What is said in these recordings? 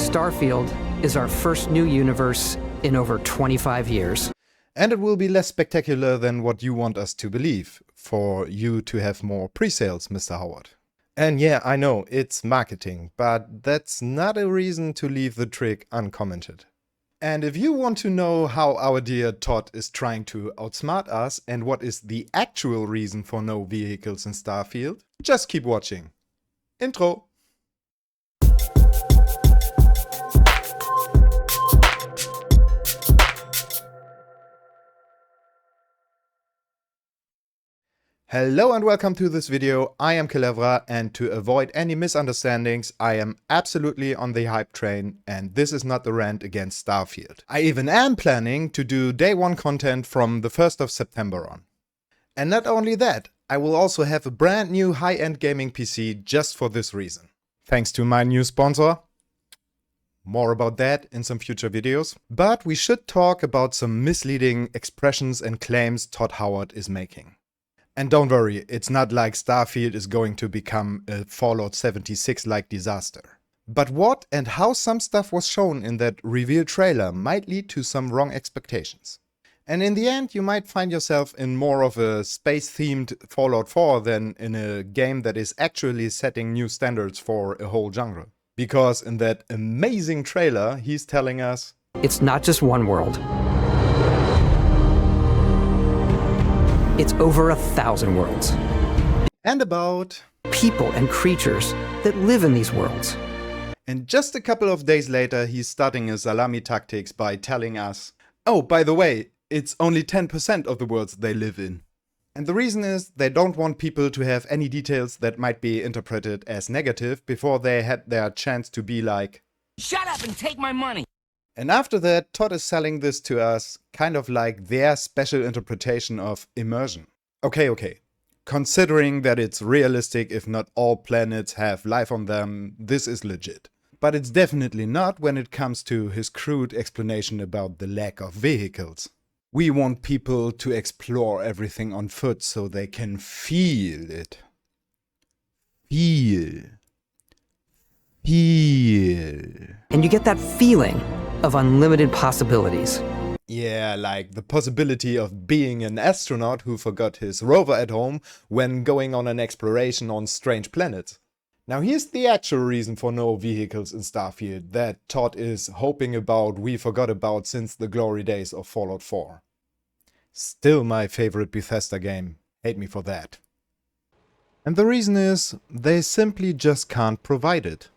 Starfield is our first new universe in over 25 years. And it will be less spectacular than what you want us to believe, for you to have more pre-sales, Mr. Howard. And yeah, I know, it's marketing, but that's not a reason to leave the trick uncommented. And if you want to know how our dear Todd is trying to outsmart us and what is the actual reason for no vehicles in Starfield, just keep watching. Intro! Hello and welcome to this video. I am Kelevra, and to avoid any misunderstandings, I am absolutely on the hype train, and this is not the rant against Starfield. I even am planning to do day one content from the 1st of September on. And not only that, I will also have a brand new high-end gaming PC just for this reason. Thanks to my new sponsor. More about that in some future videos. But we should talk about some misleading expressions and claims Todd Howard is making. And don't worry, it's not like Starfield is going to become a Fallout 76-like disaster. But what and how some stuff was shown in that reveal trailer might lead to some wrong expectations. And in the end, you might find yourself in more of a space-themed Fallout 4 than in a game that is actually setting new standards for a whole genre. Because in that amazing trailer, he's telling us, It's not just one world. It's over 1,000 worlds. and about... People and creatures that live in these worlds. And just a couple of days later, he's starting his salami tactics by telling us, oh, by the way, it's only 10% of the worlds they live in. And the reason is they don't want people to have any details that might be interpreted as negative before they had their chance to be like, Shut up and take my money! And after that, Todd is selling this to us kind of like their special interpretation of immersion. Okay. Considering that it's realistic if not all planets have life on them, this is legit. But it's definitely not when it comes to his crude explanation about the lack of vehicles. We want people to explore everything on foot so they can feel it. Feel. And you get that feeling of unlimited possibilities. Yeah, like the possibility of being an astronaut who forgot his rover at home when going on an exploration on strange planets. Now here's the actual reason for no vehicles in Starfield that Todd is hoping about we forgot about since the glory days of Fallout 4. Still my favorite Bethesda game, hate me for that. And the reason is, they simply just can't provide it.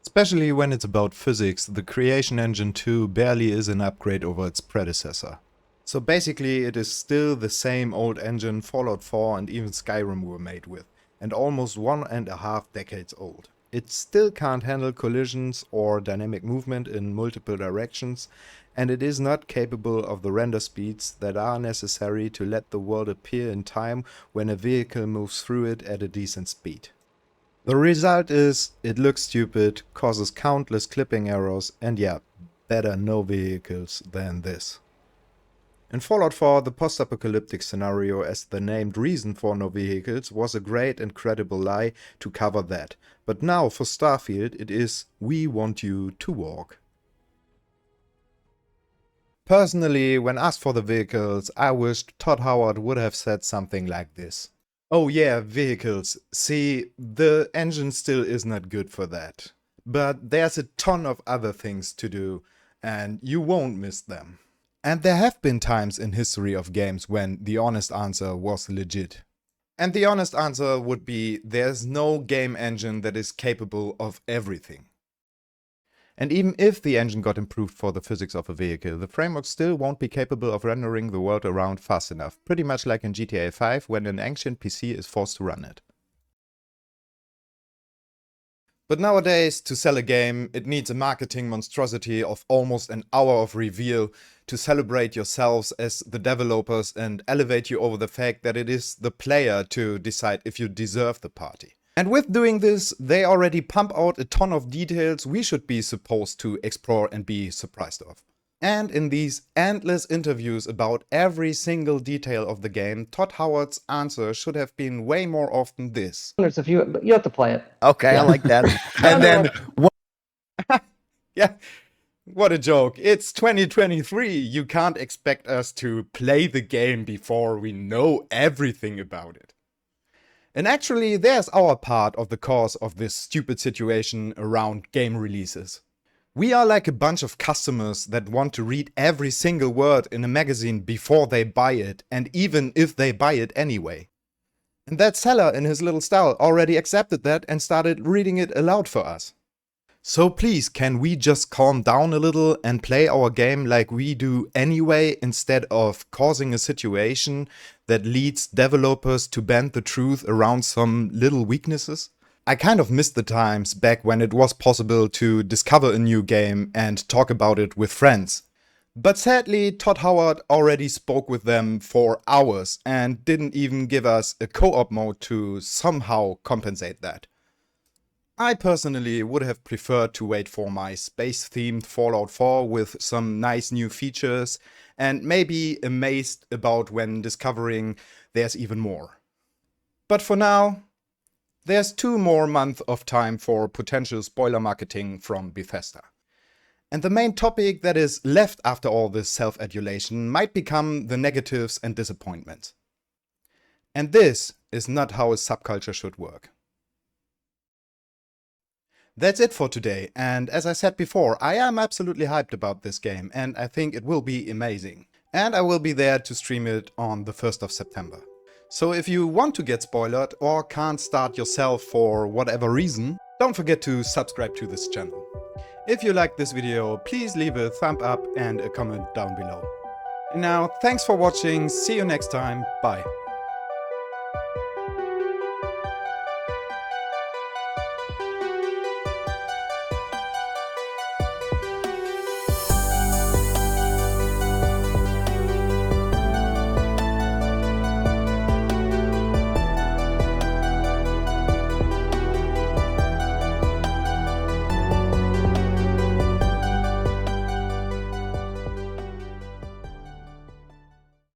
Especially when it's about physics, the Creation Engine 2 barely is an upgrade over its predecessor. So basically it is still the same old engine Fallout 4 and even Skyrim were made with, and almost 1.5 decades old. It still can't handle collisions or dynamic movement in multiple directions, and it is not capable of the render speeds that are necessary to let the world appear in time when a vehicle moves through it at a decent speed. The result is, it looks stupid, causes countless clipping errors, and yeah, better no vehicles than this. In Fallout 4, the post-apocalyptic scenario as the named reason for no vehicles was a great and credible lie to cover that. But now for Starfield it is, we want you to walk. Personally, when asked for the vehicles, I wished Todd Howard would have said something like this. Oh yeah, vehicles. See, the engine still is not good for that. But there's a ton of other things to do, and you won't miss them. And there have been times in history of games when the honest answer was legit. And the honest answer would be, there's no game engine that is capable of everything. And even if the engine got improved for the physics of a vehicle, the framework still won't be capable of rendering the world around fast enough, pretty much like in GTA 5 when an ancient PC is forced to run it. But nowadays, to sell a game, it needs a marketing monstrosity of almost an hour of reveal to celebrate yourselves as the developers and elevate you over the fact that it is the player to decide if you deserve the party. And with doing this, they already pump out a ton of details we should be supposed to explore and be surprised of. And in these endless interviews about every single detail of the game, Todd Howard's answer should have been way more often this. There's a few, but you have to play it. Okay, I like that. And then Yeah, what a joke. It's 2023. You can't expect us to play the game before we know everything about it. And actually, there's our part of the cause of this stupid situation around game releases. We are like a bunch of customers that want to read every single word in a magazine before they buy it, and even if they buy it anyway. And that seller in his little style already accepted that and started reading it aloud for us. So please, can we just calm down a little and play our game like we do anyway, instead of causing a situation that leads developers to bend the truth around some little weaknesses? I kind of missed the times back when it was possible to discover a new game and talk about it with friends. But sadly, Todd Howard already spoke with them for hours and didn't even give us a co-op mode to somehow compensate that. I personally would have preferred to wait for my space-themed Fallout 4 with some nice new features and maybe amazed about when discovering there's even more. But for now, there's 2 more months of time for potential spoiler marketing from Bethesda. And the main topic that is left after all this self-adulation might become the negatives and disappointments. And this is not how a subculture should work. That's it for today, and as I said before, I am absolutely hyped about this game and I think it will be amazing. And I will be there to stream it on the 1st of September. So if you want to get spoiled or can't start yourself for whatever reason, don't forget to subscribe to this channel. If you liked this video, please leave a thumb up and a comment down below. And now, thanks for watching, see you next time, bye.